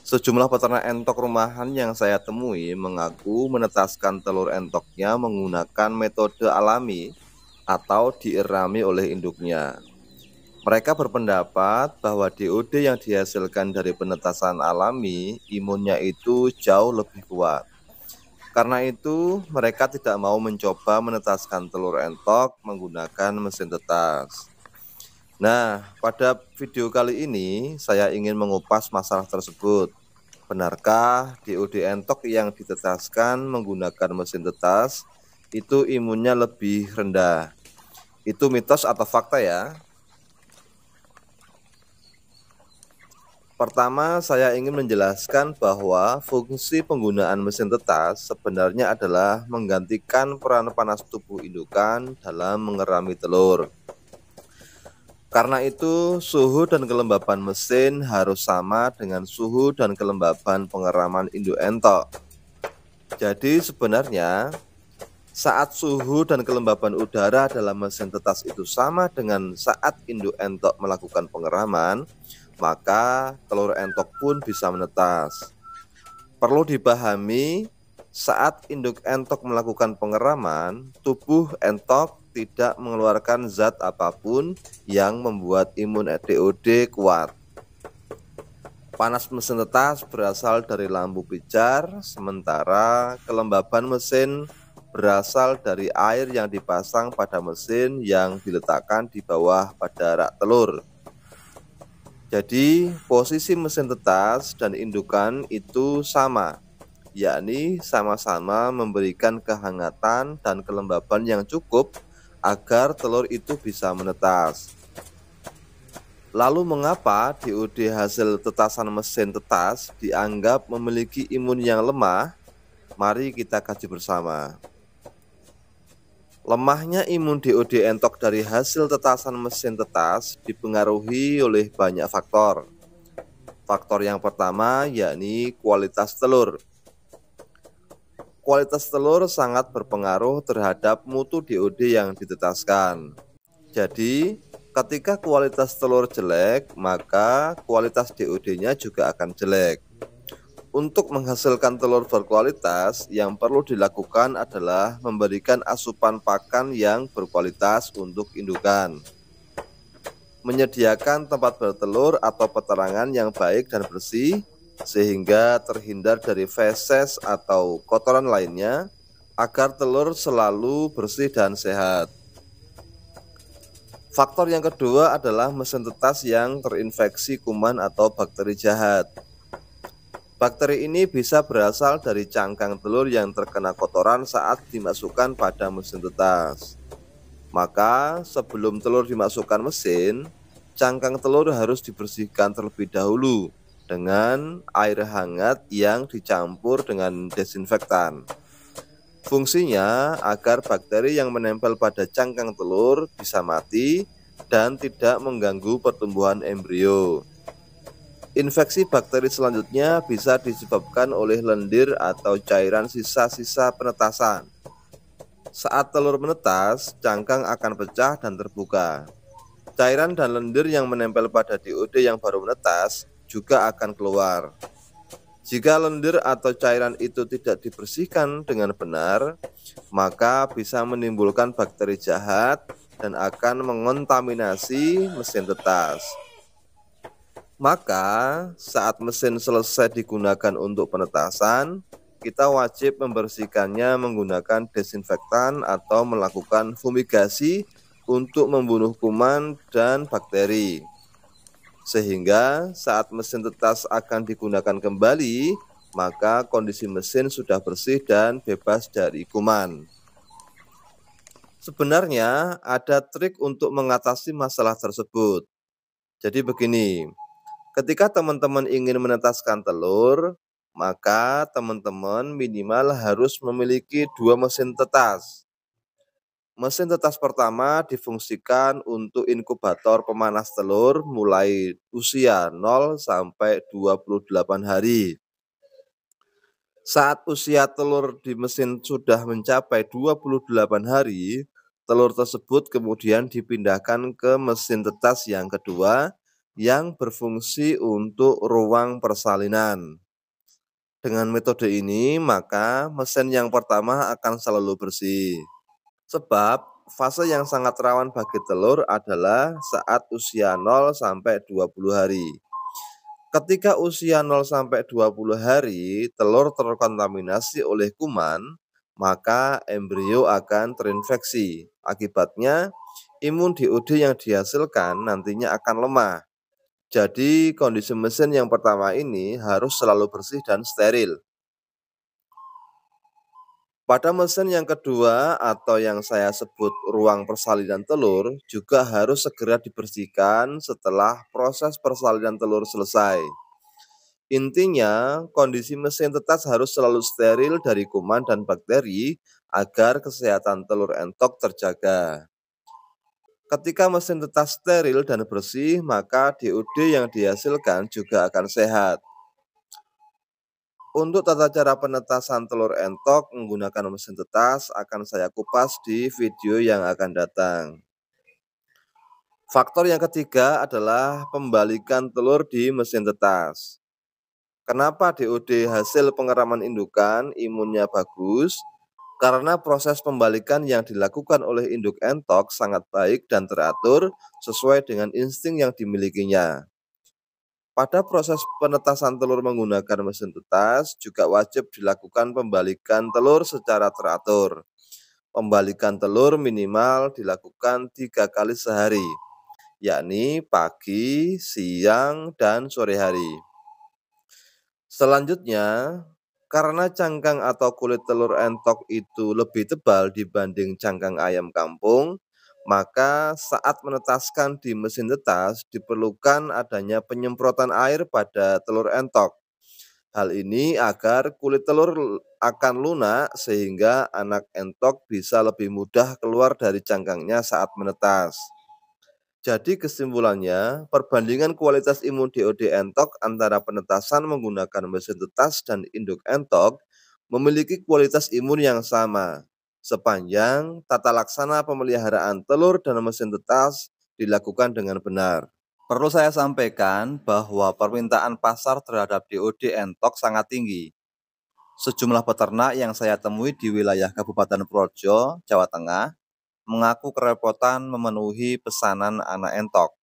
Sejumlah peternak entok rumahan yang saya temui mengaku menetaskan telur entoknya menggunakan metode alami atau dierami oleh induknya. Mereka berpendapat bahwa DOD yang dihasilkan dari penetasan alami, imunnya itu jauh lebih kuat. Karena itu, mereka tidak mau mencoba menetaskan telur entok menggunakan mesin tetas. Nah, pada video kali ini saya ingin mengupas masalah tersebut. Benarkah DOD entok yang ditetaskan menggunakan mesin tetas itu imunnya lebih rendah? Itu mitos atau fakta ya? Pertama, saya ingin menjelaskan bahwa fungsi penggunaan mesin tetas sebenarnya adalah menggantikan peran panas tubuh indukan dalam mengerami telur. Karena itu, suhu dan kelembapan mesin harus sama dengan suhu dan kelembapan pengeraman induk entok. Jadi sebenarnya, saat suhu dan kelembapan udara dalam mesin tetas itu sama dengan saat induk entok melakukan pengeraman, maka telur entok pun bisa menetas. Perlu dipahami, saat induk entok melakukan pengeraman, tubuh entok tidak mengeluarkan zat apapun yang membuat imun DOD kuat. Panas mesin tetas berasal dari lampu pijar, sementara kelembaban mesin berasal dari air yang dipasang pada mesin yang diletakkan di bawah pada rak telur. Jadi, posisi mesin tetas dan indukan itu sama, yakni sama-sama memberikan kehangatan dan kelembaban yang cukup agar telur itu bisa menetas. Lalu mengapa DOD hasil tetasan mesin tetas dianggap memiliki imun yang lemah? Mari kita kaji bersama. Lemahnya imun DOD entok dari hasil tetasan mesin tetas dipengaruhi oleh banyak faktor. Faktor yang pertama yakni kualitas telur. Kualitas telur sangat berpengaruh terhadap mutu DOD yang ditetaskan. Jadi, ketika kualitas telur jelek, maka kualitas DOD-nya juga akan jelek. Untuk menghasilkan telur berkualitas, yang perlu dilakukan adalah memberikan asupan pakan yang berkualitas untuk indukan. Menyediakan tempat bertelur atau petarangan yang baik dan bersih, sehingga terhindar dari feses atau kotoran lainnya, agar telur selalu bersih dan sehat. Faktor yang kedua adalah mesin tetas yang terinfeksi kuman atau bakteri jahat. Bakteri ini bisa berasal dari cangkang telur yang terkena kotoran saat dimasukkan pada mesin tetas. Maka sebelum telur dimasukkan mesin, cangkang telur harus dibersihkan terlebih dahulu dengan air hangat yang dicampur dengan desinfektan. Fungsinya agar bakteri yang menempel pada cangkang telur bisa mati dan tidak mengganggu pertumbuhan embrio. Infeksi bakteri selanjutnya bisa disebabkan oleh lendir atau cairan sisa-sisa penetasan. Saat telur menetas, cangkang akan pecah dan terbuka. Cairan dan lendir yang menempel pada DOD yang baru menetas juga akan keluar. Jika lendir atau cairan itu tidak dibersihkan dengan benar, maka bisa menimbulkan bakteri jahat dan akan mengontaminasi mesin tetas. Maka, saat mesin selesai digunakan untuk penetasan, kita wajib membersihkannya menggunakan desinfektan atau melakukan fumigasi untuk membunuh kuman dan bakteri. Sehingga saat mesin tetas akan digunakan kembali, maka kondisi mesin sudah bersih dan bebas dari kuman. Sebenarnya ada trik untuk mengatasi masalah tersebut. Jadi begini, ketika teman-teman ingin menetaskan telur, maka teman-teman minimal harus memiliki 2 mesin tetas. Mesin tetas pertama difungsikan untuk inkubator pemanas telur mulai usia 0 sampai 28 hari. Saat usia telur di mesin sudah mencapai 28 hari, telur tersebut kemudian dipindahkan ke mesin tetas yang kedua yang berfungsi untuk ruang persalinan. Dengan metode ini, maka mesin yang pertama akan selalu bersih. Sebab fase yang sangat rawan bagi telur adalah saat usia 0 sampai 20 hari. Ketika usia 0 sampai 20 hari, telur terkontaminasi oleh kuman, maka embrio akan terinfeksi. Akibatnya, imun DOD yang dihasilkan nantinya akan lemah. Jadi, kondisi mesin yang pertama ini harus selalu bersih dan steril. Pada mesin yang kedua atau yang saya sebut ruang persalinan telur juga harus segera dibersihkan setelah proses persalinan telur selesai. Intinya, kondisi mesin tetas harus selalu steril dari kuman dan bakteri agar kesehatan telur entok terjaga. Ketika mesin tetas steril dan bersih, maka DOD yang dihasilkan juga akan sehat. Untuk tata cara penetasan telur entok menggunakan mesin tetas akan saya kupas di video yang akan datang. Faktor yang ketiga adalah pembalikan telur di mesin tetas. Kenapa DOD hasil pengeraman indukan imunnya bagus? Karena proses pembalikan yang dilakukan oleh induk entok sangat baik dan teratur sesuai dengan insting yang dimilikinya. Pada proses penetasan telur menggunakan mesin tetas juga wajib dilakukan pembalikan telur secara teratur. Pembalikan telur minimal dilakukan 3 kali sehari, yakni pagi, siang, dan sore hari. Selanjutnya, karena cangkang atau kulit telur entok itu lebih tebal dibanding cangkang ayam kampung, maka saat menetaskan di mesin tetas diperlukan adanya penyemprotan air pada telur entok. Hal ini agar kulit telur akan lunak sehingga anak entok bisa lebih mudah keluar dari cangkangnya saat menetas. Jadi kesimpulannya, perbandingan kualitas imun DOD entok antara penetasan menggunakan mesin tetas dan induk entok memiliki kualitas imun yang sama, sepanjang tata laksana pemeliharaan telur dan mesin tetas dilakukan dengan benar. Perlu saya sampaikan bahwa permintaan pasar terhadap DOD entok sangat tinggi. Sejumlah peternak yang saya temui di wilayah Kabupaten Projo, Jawa Tengah, mengaku kerepotan memenuhi pesanan anak entok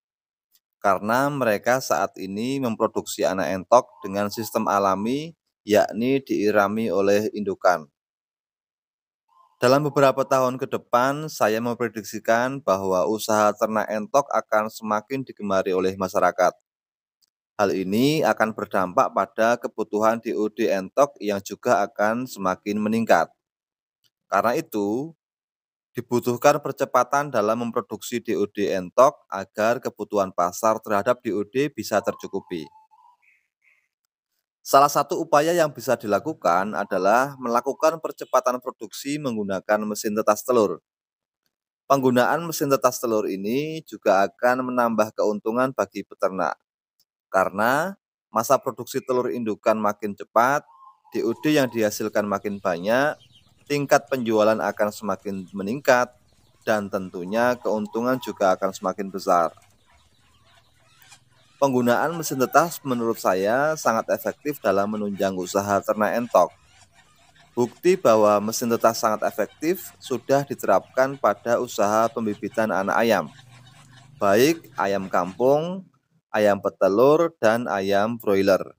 karena mereka saat ini memproduksi anak entok dengan sistem alami, yakni diirami oleh indukan. Dalam beberapa tahun ke depan, saya memprediksikan bahwa usaha ternak entok akan semakin digemari oleh masyarakat. Hal ini akan berdampak pada kebutuhan DOD entok yang juga akan semakin meningkat. Karena itu, dibutuhkan percepatan dalam memproduksi DOD entok agar kebutuhan pasar terhadap DOD bisa tercukupi. Salah satu upaya yang bisa dilakukan adalah melakukan percepatan produksi menggunakan mesin tetas telur. Penggunaan mesin tetas telur ini juga akan menambah keuntungan bagi peternak, karena masa produksi telur indukan makin cepat, DOD yang dihasilkan makin banyak, tingkat penjualan akan semakin meningkat, dan tentunya keuntungan juga akan semakin besar. Penggunaan mesin tetas menurut saya sangat efektif dalam menunjang usaha ternak entok. Bukti bahwa mesin tetas sangat efektif sudah diterapkan pada usaha pembibitan anak ayam, baik ayam kampung, ayam petelur, dan ayam broiler.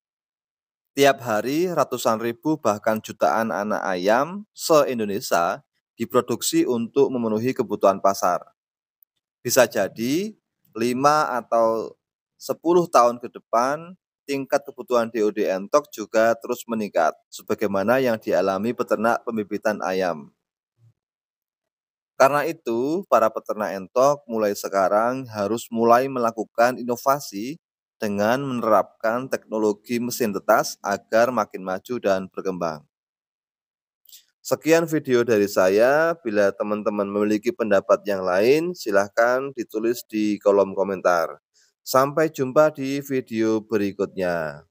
Tiap hari ratusan ribu bahkan jutaan anak ayam se-Indonesia diproduksi untuk memenuhi kebutuhan pasar. Bisa jadi 5 atau 10 tahun ke depan tingkat kebutuhan DOD entok juga terus meningkat sebagaimana yang dialami peternak pembibitan ayam. Karena itu, para peternak entok mulai sekarang harus mulai melakukan inovasi dengan menerapkan teknologi mesin tetas agar makin maju dan berkembang. Sekian video dari saya. Bila teman-teman memiliki pendapat yang lain, silahkan ditulis di kolom komentar. Sampai jumpa di video berikutnya.